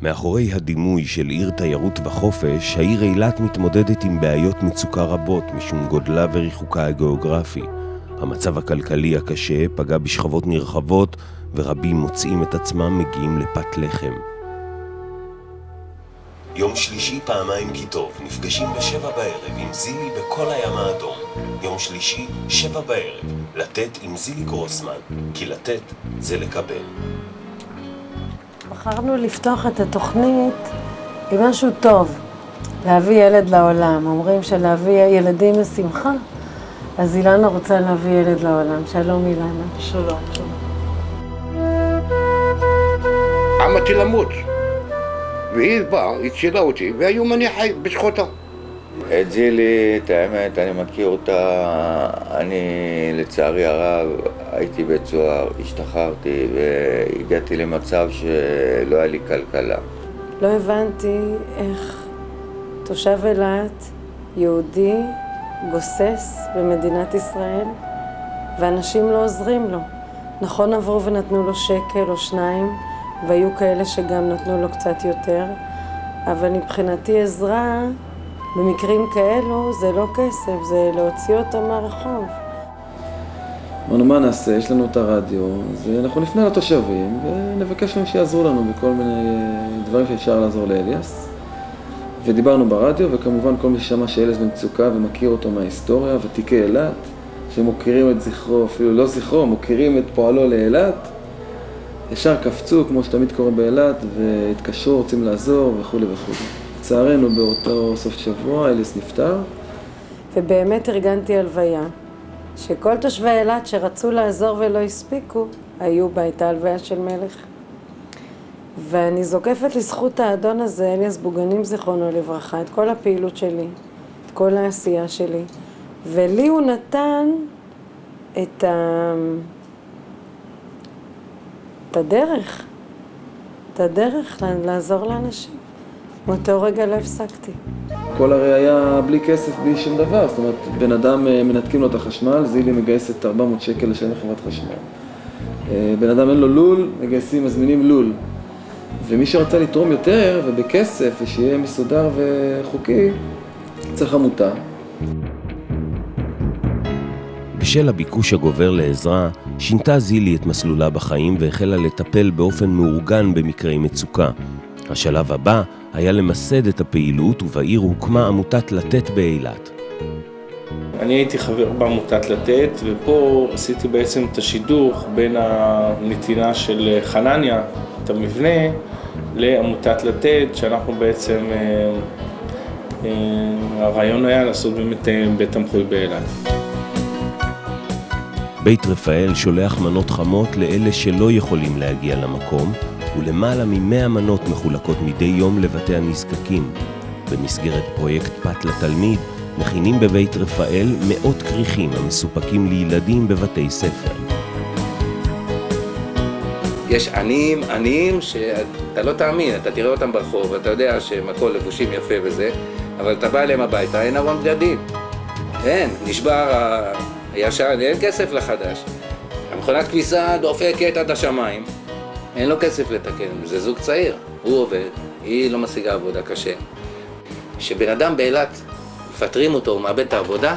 מאחורי הדימוי של עיר תיירות וחופש, העיר אילת מתמודדת עם בעיות מצוקה רבות משום גודלה וריחוקה הגיאוגרפי. המצב הכלכלי הקשה פגע בשכבות נרחבות, ורבים מוצאים את עצמם מגיעים לפת לחם. יום שלישי פעמיים כי טוב, נפגשים ב7 בערב עם זילי בכל הים האדום. יום שלישי, 7 בערב, לתת עם זילי גרוסמן, כי לתת זה לקבל. בחרנו לפתוח את התוכנית עם משהו טוב, להביא ילד לעולם. אומרים שלהביא ילדים לשמחה, אז אילנה רוצה להביא ילד לעולם. שלום אילנה. שלום, שלום. עמדתי למות, והיא באה, הצילה אותי, והיום אני חי בזכותה. את זילי, את האמת, אני מכיר אותה, אני לצערי הרב הייתי בית סוהר, השתחררתי והגעתי למצב שלא היה לי כלכלה. לא הבנתי איך תושב אילת, יהודי, גוסס במדינת ישראל, ואנשים לא עוזרים לו. נכון עברו ונתנו לו שקל או שניים, והיו כאלה שגם נתנו לו קצת יותר, אבל מבחינתי עזרה במקרים כאלו זה לא כסף, זה להוציא אותו מהרחוב. אמרנו, מה נעשה? יש לנו את הרדיו, אז אנחנו נפנה לתושבים ונבקש להם שיעזרו לנו בכל מיני דברים שאפשר לעזור לאליאס. ודיברנו ברדיו, וכמובן כל מי ששמע שאליאס במצוקה ומכיר אותו מההיסטוריה, ותיקי אילת, שמוכירים את זכרו, אפילו לא זכרו, מוכירים את פועלו לאילת, ישר קפצו, כמו שתמיד קורה באילת, והתקשרו, רוצים לעזור וכו' וכו'. לצערנו באותו סוף שבוע אליאס נפטר. ובאמת ארגנתי הלוויה, שכל תושבי אילת שרצו לעזור ולא הספיקו, היו בה, הייתה הלוויה של מלך. ואני זוקפת לזכות האדון הזה, אליאס בוגנים זיכרונו לברכה, את כל הפעילות שלי, את כל העשייה שלי. ולי הוא נתן את הדרך לעזור לאנשים. מאותו רגע לא הפסקתי. הכל הרי היה בלי כסף, בלי שום דבר. זאת אומרת, בן אדם מנתקים לו את החשמל, זילי מגייסת 400 שקל לשלם לחברת חשמל. בן אדם אין לו לול, מזמינים לול. ומי שרצה לתרום יותר ובכסף ושיהיה מסודר וחוקי, צריך עמותה. בשל הביקוש הגובר לעזרה, שינתה זילי את מסלולה בחיים והחלה לטפל באופן מאורגן במקרי מצוקה. השלב הבא היה למסד את הפעילות, ובעיר הוקמה עמותת לתת באילת. אני הייתי חבר בעמותת לתת, ופה עשיתי בעצם את השידוך בין הנתינה של חנניה, את המבנה, לעמותת לתת, שאנחנו בעצם, הרעיון היה לעשות באמת בית תמחוי באילת. בית רפאל שולח מנות חמות לאלה שלא יכולים להגיע למקום, ולמעלה מ100 מנות מחולקות מדי יום לבתי הנזקקים. במסגרת פרויקט פת לתלמיד, מכינים בבית רפאל מאות כריכים המסופקים לילדים בבתי ספר. יש עניים שאתה לא תאמין, אתה תראה אותם ברחוב, אתה יודע שהם הכל לבושים יפה וזה, אבל אתה בא אליהם הביתה, אין ארון בגדים. אין, נשבר הישן, אין כסף לחדש. המכונת כביסה דופקת עד השמיים. אין לו כסף לתקן, זה זוג צעיר, הוא עובד, היא לא משיגה עבודה קשה. כשבן אדם באילת מפטרים אותו, הוא מאבד את העבודה,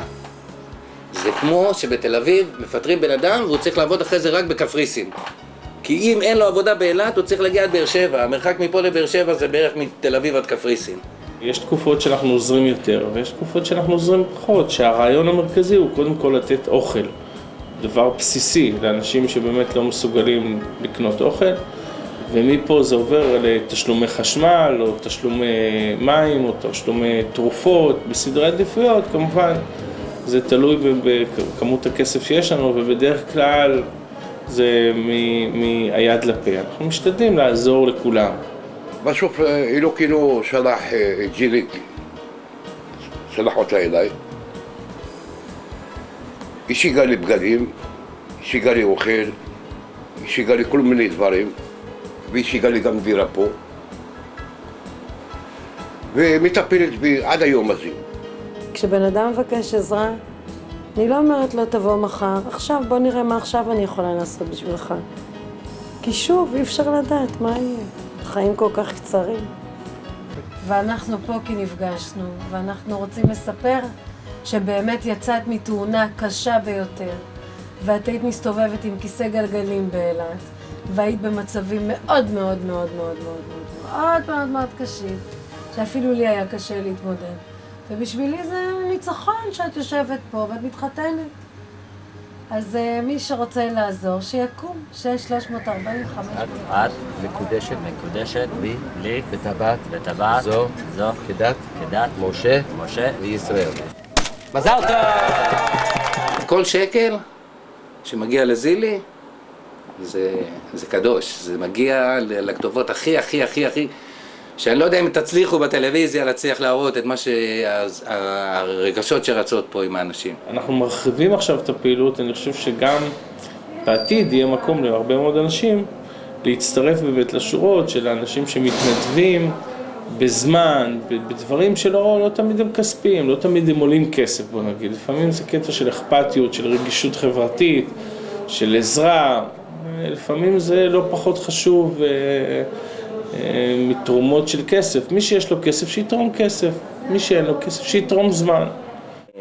זה כמו שבתל אביב מפטרים בן אדם והוא צריך לעבוד אחרי זה רק בקפריסין. כי אם אין לו עבודה באילת, הוא צריך להגיע עד באר שבע, המרחק מפה לבאר שבע זה בערך מתל אביב עד קפריסין. יש תקופות שאנחנו עוזרים יותר, ויש תקופות שאנחנו עוזרים פחות, שהרעיון המרכזי הוא קודם כל לתת אוכל. דבר בסיסי לאנשים שבאמת לא מסוגלים לקנות אוכל, ומפה זה עובר לתשלומי חשמל, או תשלומי מים, או תשלומי תרופות, בסדרי עדיפויות, כמובן. זה תלוי בכמות הכסף שיש לנו, ובדרך כלל זה מהיד לפה. אנחנו משתדלים לעזור לכולם. בסוף אלוקינו שלח את זילי, שלח אותה אליי. השיגה לי בגדים, השיגה לי אוכל, השיגה לי כל מיני דברים, והשיגה לי גם דירה פה, ומטפלת בי עד היום הזה. כשבן אדם מבקש עזרה, אני לא אומרת לו תבוא מחר, עכשיו בוא נראה מה עכשיו אני יכולה לעשות בשבילך. כי שוב, אי אפשר לדעת מה יהיה. החיים כל כך קצרים. ואנחנו פה כי נפגשנו, ואנחנו רוצים לספר שבאמת יצאת מתאונה קשה ביותר, ואת היית מסתובבת עם כיסא גלגלים באילת, והיית במצבים מאוד מאוד מאוד מאוד מאוד מאוד מאוד מאוד קשים, שאפילו לי היה קשה להתמודד. ובשבילי זה ניצחון שאת יושבת פה ואת מתחתנת. אז מי שרוצה לעזור, שיקום, 6,345. את מקודשת, לי, בטבעת, זו, כדת, משה, וישראל. מזל טוב! כל שקל שמגיע לזילי, זה קדוש. זה מגיע לכתובות הכי, שאני לא יודע אם תצליחו בטלוויזיה להצליח להראות את מה הרגשות שרצות פה עם האנשים. אנחנו מרחיבים עכשיו את הפעילות, אני חושב שגם בעתיד יהיה מקום להרבה מאוד אנשים להצטרף בבית לשורות של האנשים שמתנדבים בזמן, בדברים שלא תמיד הם כספיים, לא תמיד הם עולים כסף, בוא נגיד. לפעמים זה קטע של אכפתיות, של רגישות חברתית, של עזרה, לפעמים זה לא פחות חשוב מתרומות של כסף. מי שיש לו כסף שיתרום כסף, מי שאין לו כסף שיתרום זמן.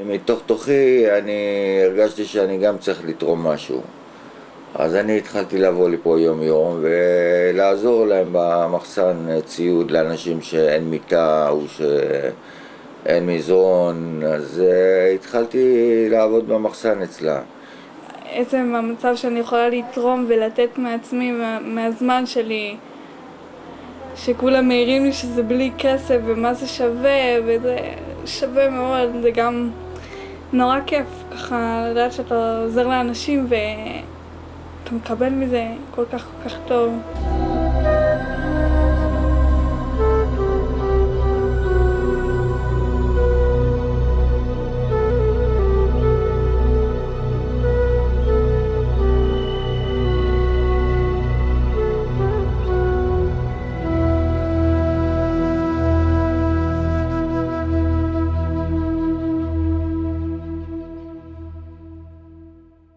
מתוך תוכי אני הרגשתי שאני גם צריך לתרום משהו. אז אני התחלתי לבוא לפה יום יום ולעזור להם במחסן ציוד לאנשים שאין מיטה או שאין מזרון, אז התחלתי לעבוד במחסן אצלה. עצם המצב שאני יכולה לתרום ולתת מעצמי, מהזמן שלי, שכולם מעירים לי שזה בלי כסף ומה זה שווה, וזה שווה מאוד, זה גם נורא כיף ככה לדעת שאתה עוזר לאנשים ואתה מקבל מזה כל כך טוב.